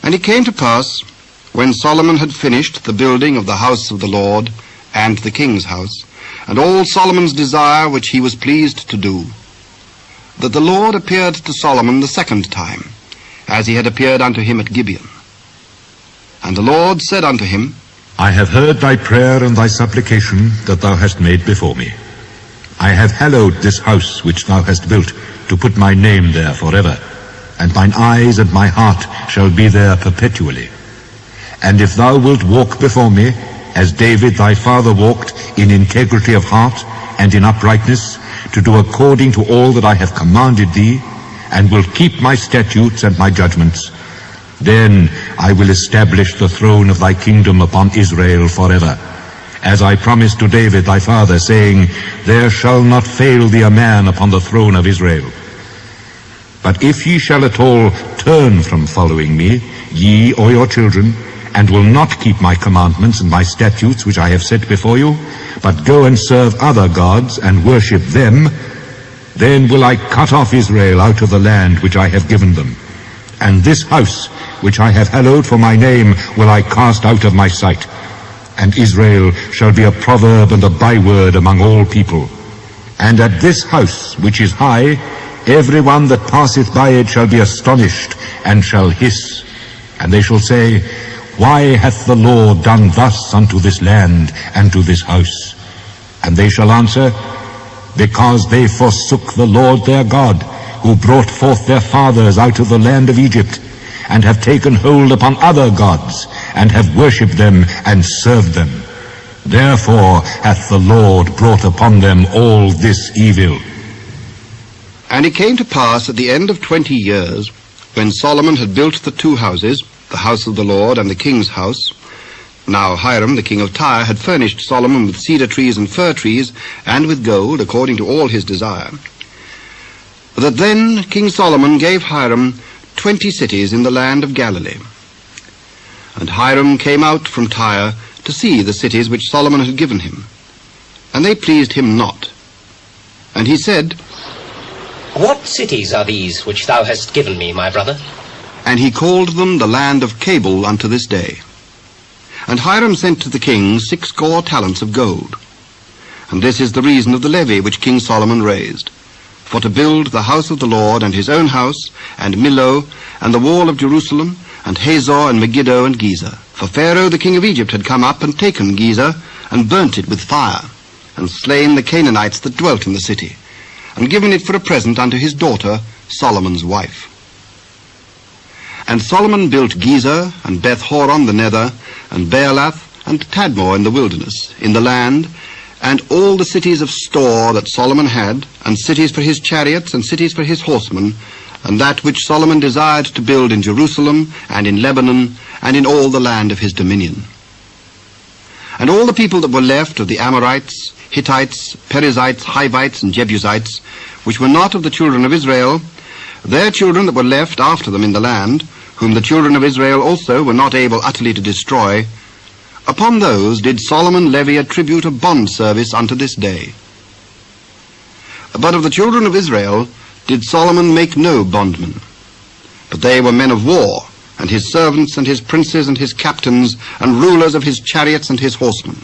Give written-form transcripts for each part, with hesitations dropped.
And it came to pass, when Solomon had finished the building of the house of the Lord, and the king's house, and all Solomon's desire which he was pleased to do, that the Lord appeared to Solomon the second time, as he had appeared unto him at Gibeon. And the Lord said unto him, I have heard thy prayer and thy supplication that thou hast made before me. I have hallowed this house which thou hast built, to put my name there forever, and mine eyes and my heart shall be there perpetually. And if thou wilt walk before me, as David thy father walked, in integrity of heart and in uprightness, to do according to all that I have commanded thee, and will keep my statutes and my judgments, then I will establish the throne of thy kingdom upon Israel forever, as I promised to David thy father, saying, There shall not fail thee a man upon the throne of Israel. But if ye shall at all turn from following me, ye or your children, and will not keep my commandments and my statutes which I have set before you, but go and serve other gods and worship them, then will I cut off Israel out of the land which I have given them. And this house which I have hallowed for my name will I cast out of my sight. And Israel shall be a proverb and a byword among all people. And at this house which is high, every one that passeth by it shall be astonished, and shall hiss. And they shall say, Why hath the Lord done thus unto this land and to this house? And they shall answer, Because they forsook the Lord their God, who brought forth their fathers out of the land of Egypt, and have taken hold upon other gods, and have worshipped them and served them. Therefore hath the Lord brought upon them all this evil. And it came to pass at the end of 20 years, when Solomon had built the two houses, the house of the Lord and the king's house. Now Hiram the king of Tyre had furnished Solomon with cedar trees and fir trees, and with gold, according to all his desire. That then King Solomon gave Hiram 20 cities in the land of Galilee. And Hiram came out from Tyre to see the cities which Solomon had given him, and they pleased him not. And he said, What cities are these which thou hast given me, my brother? And he called them the land of Cabul unto this day. And Hiram sent to the king 60 talents of gold. And this is the reason of the levy which King Solomon raised, for to build the house of the Lord, and his own house, and Millo, and the wall of Jerusalem, and Hazor, and Megiddo, and Gezer. For Pharaoh the king of Egypt had come up and taken Gezer, and burnt it with fire, and slain the Canaanites that dwelt in the city, and given it for a present unto his daughter, Solomon's wife. And Solomon built Gezer, and Beth-horon the nether, and Baalath, and Tadmor in the wilderness, in the land, and all the cities of store that Solomon had, and cities for his chariots, and cities for his horsemen, and that which Solomon desired to build in Jerusalem, and in Lebanon, and in all the land of his dominion. And all the people that were left of the Amorites, Hittites, Perizzites, Hivites, and Jebusites, which were not of the children of Israel, their children that were left after them in the land, whom the children of Israel also were not able utterly to destroy, upon those did Solomon levy a tribute of bond service unto this day. But of the children of Israel did Solomon make no bondmen, but they were men of war, and his servants, and his princes, and his captains, and rulers of his chariots and his horsemen.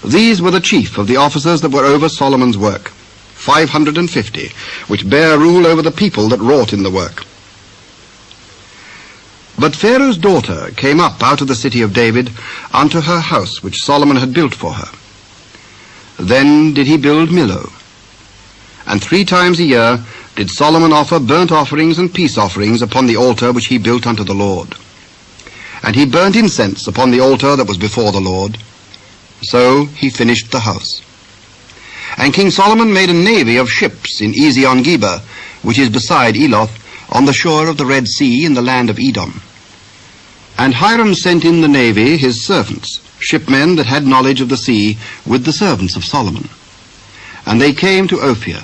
These were the chief of the officers that were over Solomon's work, 550, which bare rule over the people that wrought in the work. But Pharaoh's daughter came up out of the city of David unto her house which Solomon had built for her. Then did he build Millo. And 3 times a year did Solomon offer burnt offerings and peace offerings upon the altar which he built unto the Lord. And he burnt incense upon the altar that was before the Lord. So he finished the house. And King Solomon made a navy of ships in Ezion-Geber, which is beside Eloth, on the shore of the Red Sea in the land of Edom. And Hiram sent in the navy his servants, shipmen that had knowledge of the sea, with the servants of Solomon. And they came to Ophir,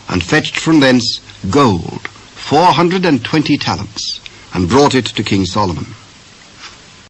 and fetched from thence gold, 420 talents, and brought it to King Solomon.